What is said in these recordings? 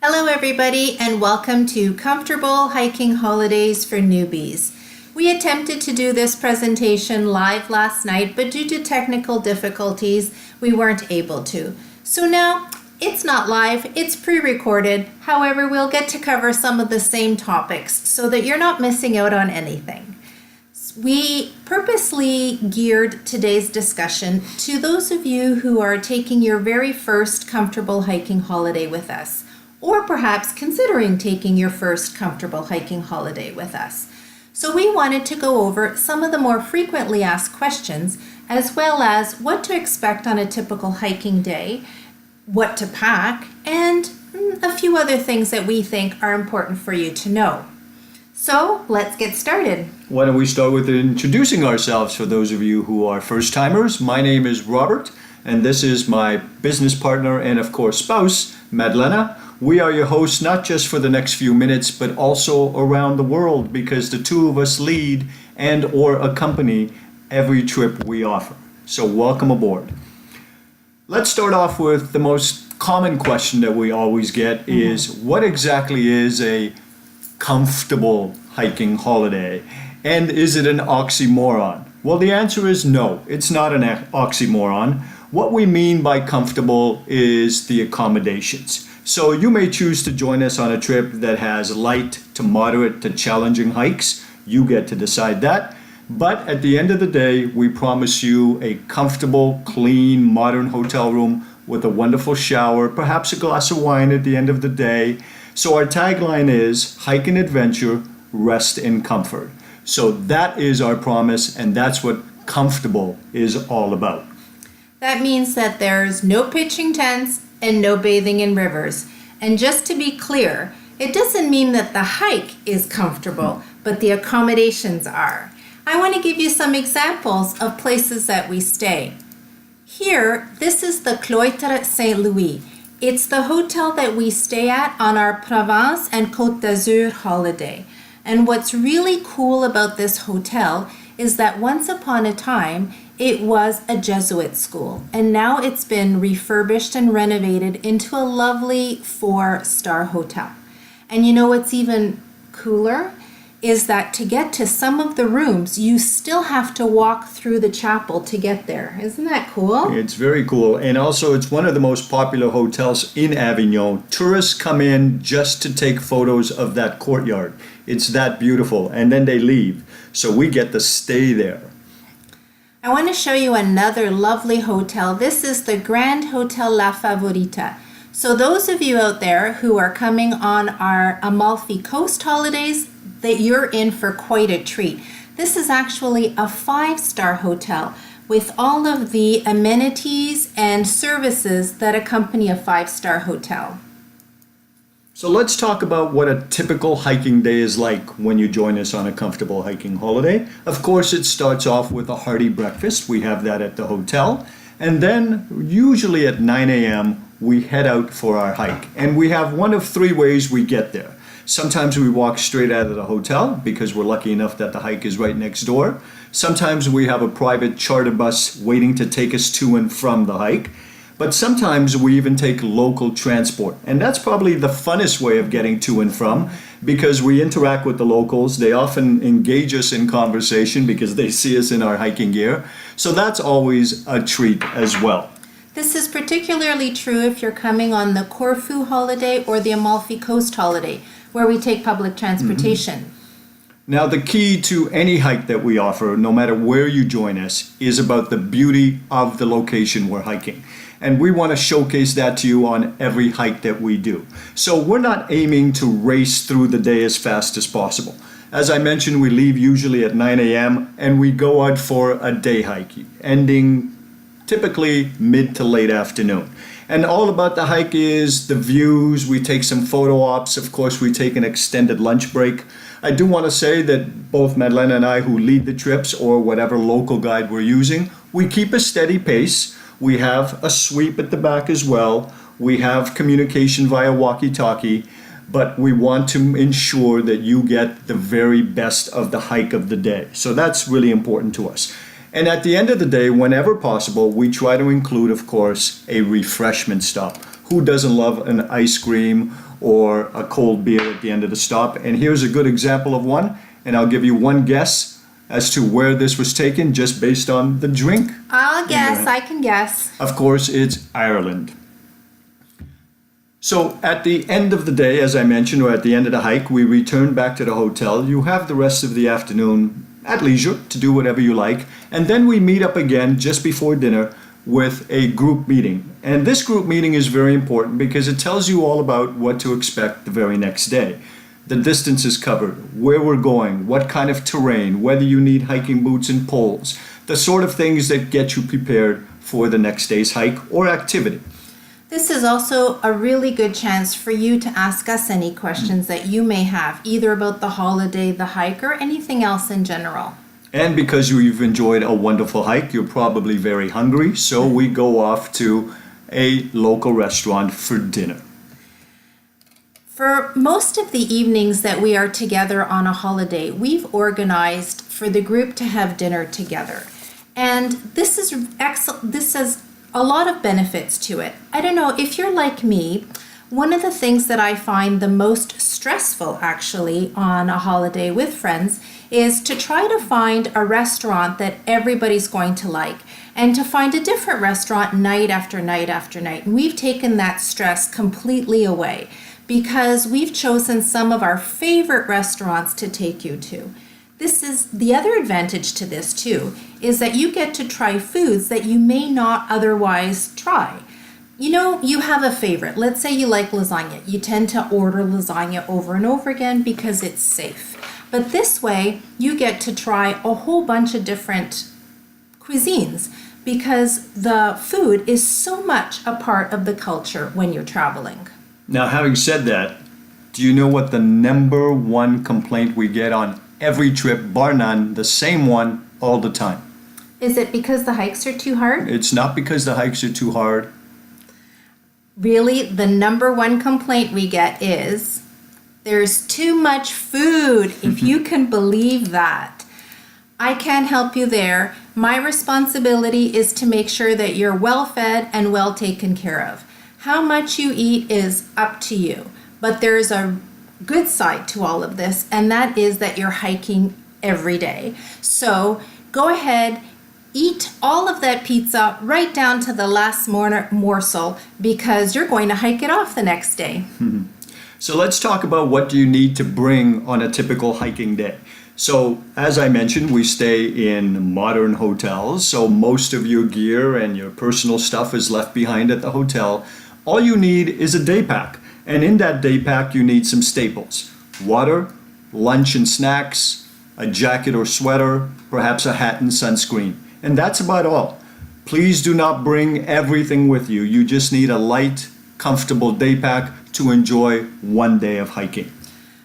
Hello everybody and welcome to Comfortable Hiking Holidays for Newbies. We attempted to do this presentation live last night, but due to technical difficulties, we weren't able to. So now it's not live, it's pre-recorded. However, we'll get to cover some of the same topics so that you're not missing out on anything. We purposely geared today's discussion to those of you who are taking your very first comfortable hiking holiday with us, or perhaps considering taking your first comfortable hiking holiday with us. So we wanted to go over some of the more frequently asked questions, as well as what to expect on a typical hiking day, what to pack, and a few other things that we think are important for you to know. So let's get started. Why don't we start with introducing ourselves for those of you who are first-timers. My name is Robert, and this is my business partner and of course spouse, Madlena. We are your hosts not just for the next few minutes, but also around the world, because the two of us lead and or accompany every trip we offer. So welcome aboard. Let's start off with the most common question that we always get is, what exactly is a comfortable hiking holiday? And is it an oxymoron? Well, the answer is no, it's not an oxymoron. What we mean by comfortable is the accommodations. So you may choose to join us on a trip that has light to moderate to challenging hikes. You get to decide that. But at the end of the day, we promise you a comfortable, clean, modern hotel room with a wonderful shower, perhaps a glass of wine at the end of the day. So our tagline is hike and adventure, rest in comfort. So that is our promise, and that's what comfortable is all about. That means that there's no pitching tents and no bathing in rivers. And just to be clear, it doesn't mean that the hike is comfortable, but the accommodations are. I want to give you some examples of places that we stay. Here, this is the Cloître Saint-Louis. It's the hotel that we stay at on our Provence and Côte d'Azur holiday. And what's really cool about this hotel is that once upon a time, it was a Jesuit school, and now it's been refurbished and renovated into a lovely 4-star hotel. And you know what's even cooler is that to get to some of the rooms, you still have to walk through the chapel to get there. Isn't that cool? It's very cool. And also, it's one of the most popular hotels in Avignon. Tourists come in just to take photos of that courtyard. It's that beautiful. And then they leave. So we get to stay there. I want to show you another lovely hotel. This is the Grand Hotel La Favorita. So those of you out there who are coming on our Amalfi Coast holidays, that you're in for quite a treat. This is actually a 5-star hotel with all of the amenities and services that accompany a 5-star hotel. So let's talk about what a typical hiking day is like when you join us on a comfortable hiking holiday. Of course, it starts off with a hearty breakfast. We have that at the hotel. And then usually at 9 a.m., we head out for our hike. And we have one of 3 ways we get there. Sometimes we walk straight out of the hotel because we're lucky enough that the hike is right next door. Sometimes we have a private charter bus waiting to take us to and from the hike. But sometimes we even take local transport. And that's probably the funnest way of getting to and from, because we interact with the locals. They often engage us in conversation because they see us in our hiking gear. So that's always a treat as well. This is particularly true if you're coming on the Corfu holiday or the Amalfi Coast holiday, where we take public transportation. Now, the key to any hike that we offer, no matter where you join us, is about the beauty of the location we're hiking. And we want to showcase that to you on every hike that we do. So we're not aiming to race through the day as fast as possible. As I mentioned, we leave usually at 9 a.m. and we go out for a day hike, ending typically mid to late afternoon. And all about the hike is the views. We take some photo ops. Of course, we take an extended lunch break. I do want to say that both Madeleine and I, who lead the trips, or whatever local guide we're using, we keep a steady pace. We have a sweep at the back as well. We have communication via walkie-talkie, but we want to ensure that you get the very best of the hike of the day. So that's really important to us. And at the end of the day, whenever possible, we try to include, of course, a refreshment stop. Who doesn't love an ice cream or a cold beer at the end of the stop. And here's a good example of one, and I'll give you one guess as to where this was taken just based on the drink. I'll guess, I can guess. Of course, it's Ireland. So at the end of the day, as I mentioned, or at the end of the hike, we return back to the hotel. You have the rest of the afternoon at leisure to do whatever you like. And then we meet up again just before dinner with a group meeting. And this group meeting is very important because it tells you all about what to expect the very next day. The distances covered, where we're going, what kind of terrain, whether you need hiking boots and poles, the sort of things that get you prepared for the next day's hike or activity. This is also a really good chance for you to ask us any questions that you may have, either about the holiday, the hike, or anything else in general. And because you've enjoyed a wonderful hike, you're probably very hungry, so we go off to a local restaurant for dinner. For most of the evenings that we are together on a holiday, we've organized for the group to have dinner together. And this is excellent. This has a lot of benefits to it. I don't know, if you're like me, one of the things that I find the most stressful actually on a holiday with friends is to try to find a restaurant that everybody's going to like and to find a different restaurant night after night after night. And we've taken that stress completely away because we've chosen some of our favorite restaurants to take you to. This is the other advantage to this too, is that you get to try foods that you may not otherwise try. You know, you have a favorite. Let's say you like lasagna. You tend to order lasagna over and over again because it's safe. But this way, you get to try a whole bunch of different cuisines because the food is so much a part of the culture when you're traveling. Now, having said that, do you know what the number one complaint we get on every trip, bar none, the same one all the time? Is it because the hikes are too hard? It's not because the hikes are too hard. Really, the number one complaint we get is there's too much food, if you can believe that. I can't help you there. My responsibility is to make sure that you're well fed and well taken care of. How much you eat is up to you, but there's a good side to all of this, and that is that you're hiking every day. So go ahead, eat all of that pizza right down to the last morsel because you're going to hike it off the next day. So let's talk about what do you need to bring on a typical hiking day. So as I mentioned, we stay in modern hotels, so most of your gear and your personal stuff is left behind at the hotel. All you need is a day pack, and in that day pack you need some staples: water, lunch and snacks, a jacket or sweater, perhaps a hat and sunscreen. And that's about all. Please do not bring everything with you. You just need a light, comfortable day pack to enjoy one day of hiking.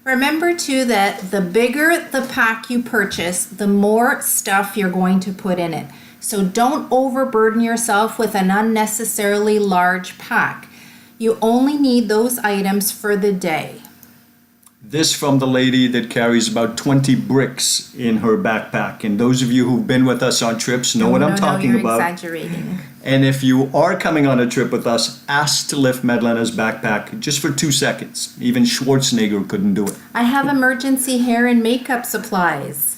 Remember too that the bigger the pack you purchase, the more stuff you're going to put in it. So don't overburden yourself with an unnecessarily large pack. You only need those items for the day. This from the lady that carries about 20 bricks in her backpack. And those of you who've been with us on trips know what I'm talking about. You're exaggerating. And if you are coming on a trip with us, ask to lift Madlena's backpack just for 2 seconds. Even Schwarzenegger couldn't do it. I have emergency hair and makeup supplies.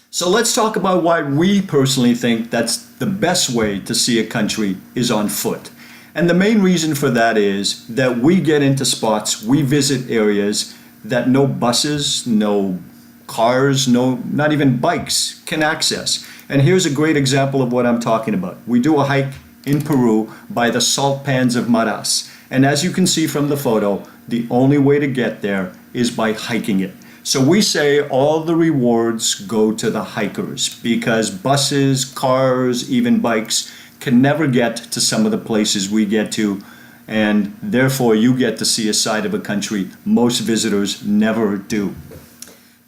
So let's talk about why we personally think that's the best way to see a country is on foot. And the main reason for that is that we get into spots, we visit areas that no buses, no cars, not even bikes can access. And here's a great example of what I'm talking about. We do a hike in Peru by the salt pans of Maras. And as you can see from the photo, the only way to get there is by hiking it. So we say all the rewards go to the hikers because buses, cars, even bikes can never get to some of the places we get to, and therefore you get to see a side of a country most visitors never do.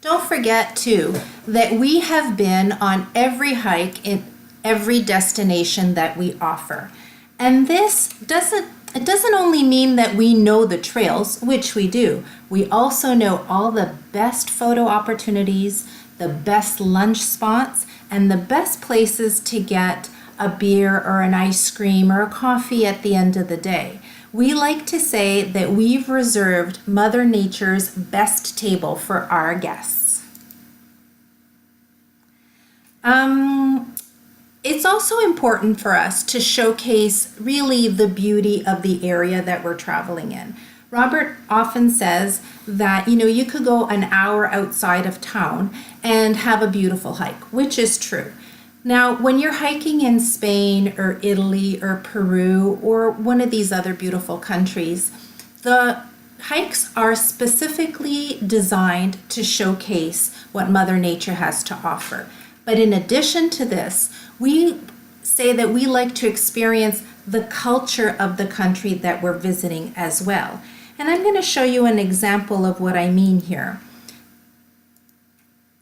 Don't forget too that we have been on every hike in every destination that we offer. And this doesn't only mean that we know the trails, which we do. We also know all the best photo opportunities, the best lunch spots, and the best places to get a beer or an ice cream or a coffee at the end of the day. we like to say that we've reserved Mother Nature's best table for our guests. It's also important for us to showcase really the beauty of the area that we're traveling in. Robert often says that, you could go an hour outside of town and have a beautiful hike, which is true. Now, when you're hiking in Spain or Italy or Peru or one of these other beautiful countries, the hikes are specifically designed to showcase what Mother Nature has to offer. But in addition to this, we say that we like to experience the culture of the country that we're visiting as well. And I'm going to show you an example of what I mean here.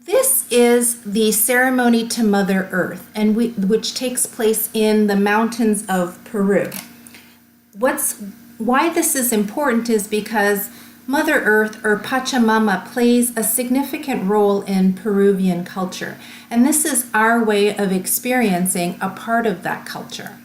This is the ceremony to Mother Earth, which takes place in the mountains of Peru. Why this is important is because Mother Earth, or Pachamama, plays a significant role in Peruvian culture, and this is our way of experiencing a part of that culture.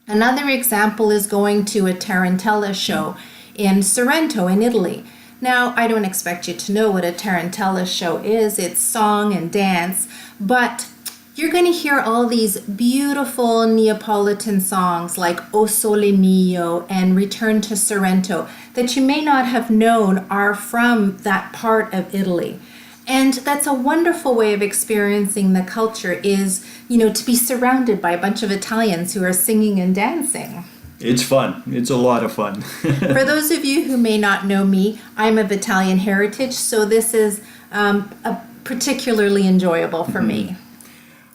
Another example is going to a tarantella show in Sorrento in Italy. Now, I don't expect you to know what a tarantella show is. It's song and dance, but you're going to hear all these beautiful Neapolitan songs like O Sole Mio and Return to Sorrento that you may not have known are from that part of Italy. And that's a wonderful way of experiencing the culture is, to be surrounded by a bunch of Italians who are singing and dancing. It's fun. It's a lot of fun. For those of you who may not know me, I'm of Italian heritage, so this is particularly enjoyable for me.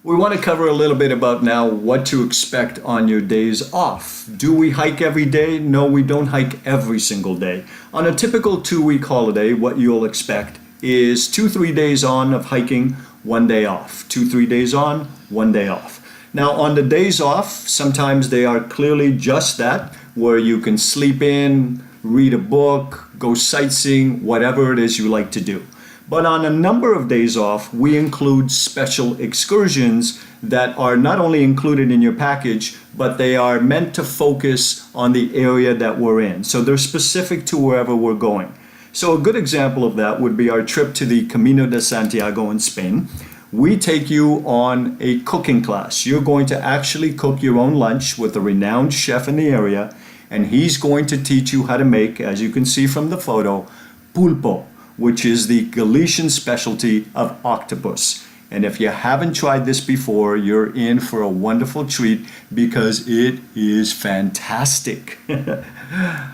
We want to cover a little bit about now what to expect on your days off. Do we hike every day? No, we don't hike every single day. On a typical 2-week holiday, what you'll expect is 2-3 days on of hiking, 1 day off. 2-3 days on, 1 day off. Now, on the days off, sometimes they are clearly just that, where you can sleep in, read a book, go sightseeing, whatever it is you like to do. But on a number of days off, we include special excursions that are not only included in your package, but they are meant to focus on the area that we're in. So they're specific to wherever we're going. So a good example of that would be our trip to the Camino de Santiago in Spain. We take you on a cooking class. You're going to actually cook your own lunch with a renowned chef in the area, and he's going to teach you how to make, as you can see from the photo, pulpo, which is the Galician specialty of octopus. And if you haven't tried this before, you're in for a wonderful treat because it is fantastic.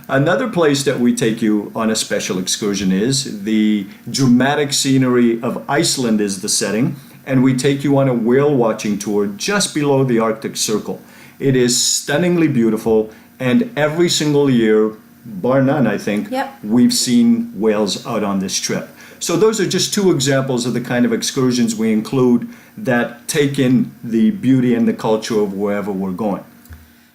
Another place that we take you on a special excursion is the dramatic scenery of Iceland is the setting, and we take you on a whale watching tour just below the Arctic Circle. It is stunningly beautiful, and every single year, bar none, I think, we've seen whales out on this trip. So those are just 2 examples of the kind of excursions we include that take in the beauty and the culture of wherever we're going.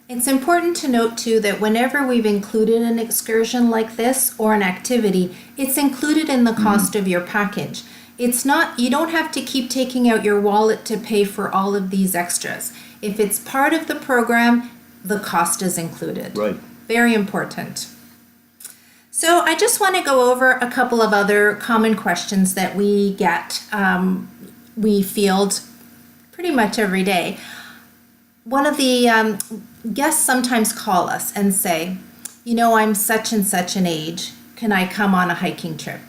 It's important to note too that whenever we've included an excursion like this or an activity, it's included in the cost of your package. It's not, you don't have to keep taking out your wallet to pay for all of these extras. If it's part of the program, the cost is included. Right. Very important. So I just want to go over a couple of other common questions that we get, we field pretty much every day. One of the guests sometimes call us and say, I'm such and such an age. Can I come on a hiking trip?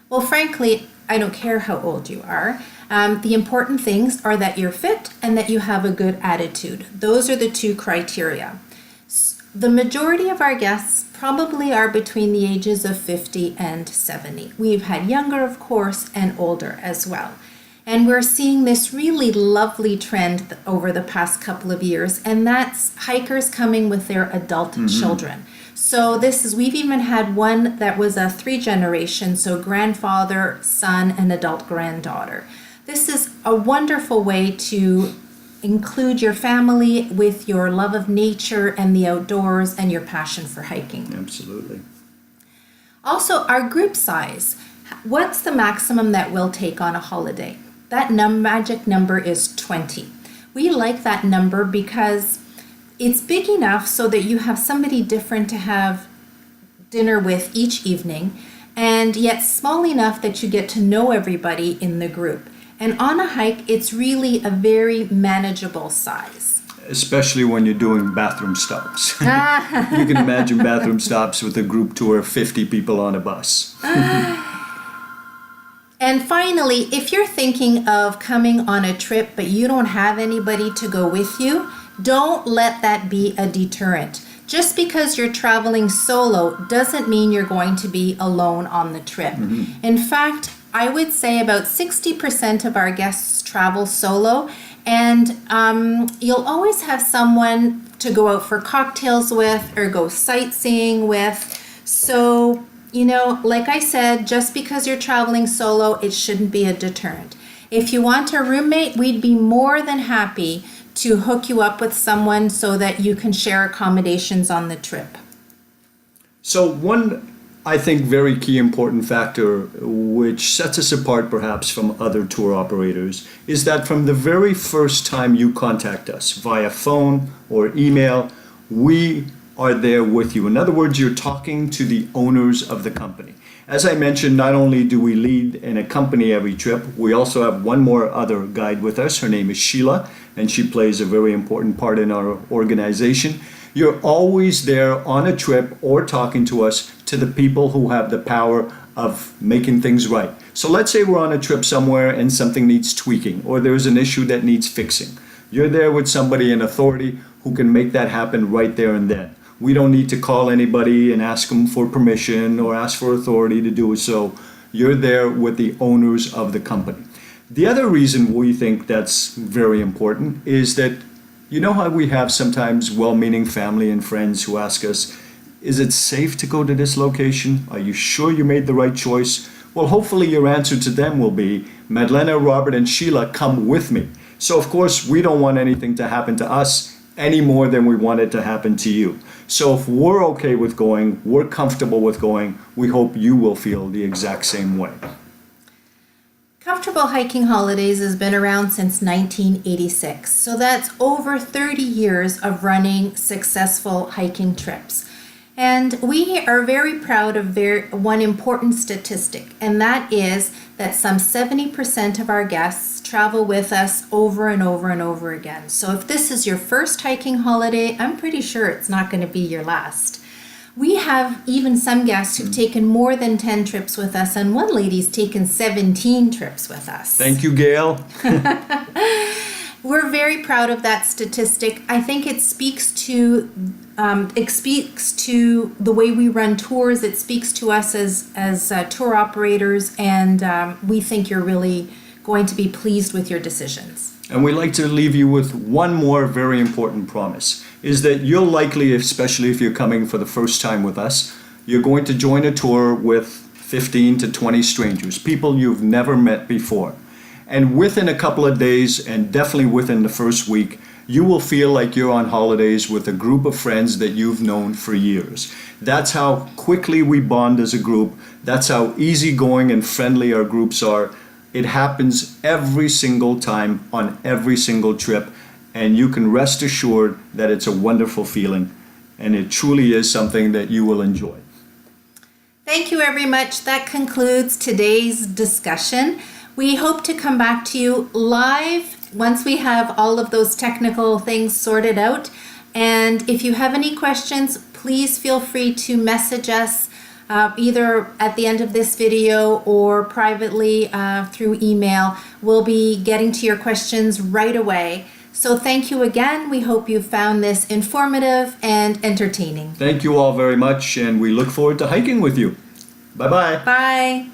Well, frankly, I don't care how old you are. The important things are that you're fit and that you have a good attitude. Those are the 2 criteria. The majority of our guests probably are between the ages of 50 and 70. We've had younger, of course, and older as well. And we're seeing this really lovely trend over the past couple of years, and that's hikers coming with their adult children. So we've even had one that was a 3 generation, so grandfather, son, and adult granddaughter. This is a wonderful way to include your family with your love of nature and the outdoors and your passion for hiking. Absolutely. Also, our group size. What's the maximum that we'll take on a holiday? That magic number is 20. We like that number because It's big enough so that you have somebody different to have dinner with each evening, and yet small enough that you get to know everybody in the group. And on a hike, it's really a very manageable size. Especially when you're doing bathroom stops. You can imagine bathroom stops with a group tour of 50 people on a bus. And finally, if you're thinking of coming on a trip but you don't have anybody to go with you, don't let that be a deterrent. Just because you're traveling solo doesn't mean you're going to be alone on the trip. In fact, I would say about 60% of our guests travel solo, and you'll always have someone to go out for cocktails with or go sightseeing with. So, like I said, just because you're traveling solo, it shouldn't be a deterrent. If you want a roommate, we'd be more than happy to hook you up with someone so that you can share accommodations on the trip. So one, I think, very key important factor which sets us apart perhaps from other tour operators is that from the very first time you contact us via phone or email, we are there with you. In other words, you're talking to the owners of the company. As I mentioned, not only do we lead and accompany every trip, we also have one more other guide with us. Her name is Sheila, and she plays a very important part in our organization. You're always there on a trip or talking to us to the people who have the power of making things right. So let's say we're on a trip somewhere and something needs tweaking or there's an issue that needs fixing. You're there with somebody in authority who can make that happen right there and then. We don't need to call anybody and ask them for permission or ask for authority to do so. You're there with the owners of the company. The other reason we think that's very important is that you know how we have sometimes well-meaning family and friends who ask us, is it safe to go to this location? Are you sure you made the right choice? Well, hopefully your answer to them will be, Madlena, Robert, and Sheila, come with me. So of course, we don't want anything to happen to us any more than we want it to happen to you. So if we're okay with going, we're comfortable with going, we hope you will feel the exact same way. Comfortable Hiking Holidays has been around since 1986, so that's over 30 years of running successful hiking trips. And we are very proud of one important statistic, and that is that some 70% of our guests travel with us over and over and over again. So if this is your first hiking holiday, I'm pretty sure it's not going to be your last. We have even some guests who've taken more than 10 trips with us, and one lady's taken 17 trips with us. Thank you, Gail. We're very proud of that statistic. I think it speaks to the way we run tours. It speaks to us as tour operators, and we think you're really going to be pleased with your decisions. And we'd like to leave you with one more very important promise, is that you'll likely, especially if you're coming for the first time with us, you're going to join a tour with 15 to 20 strangers, people you've never met before. And within a couple of days, and definitely within the first week, you will feel like you're on holidays with a group of friends that you've known for years. That's how quickly we bond as a group. That's how easygoing and friendly our groups are. It happens every single time on every single trip, and you can rest assured that it's a wonderful feeling, and it truly is something that you will enjoy. Thank you very much. That concludes today's discussion. We hope to come back to you live once we have all of those technical things sorted out. And if you have any questions, please feel free to message us either at the end of this video or privately through email. We'll be getting to your questions right away. So thank you again. We hope you found this informative and entertaining. Thank you all very much, and we look forward to hiking with you. Bye-bye. Bye.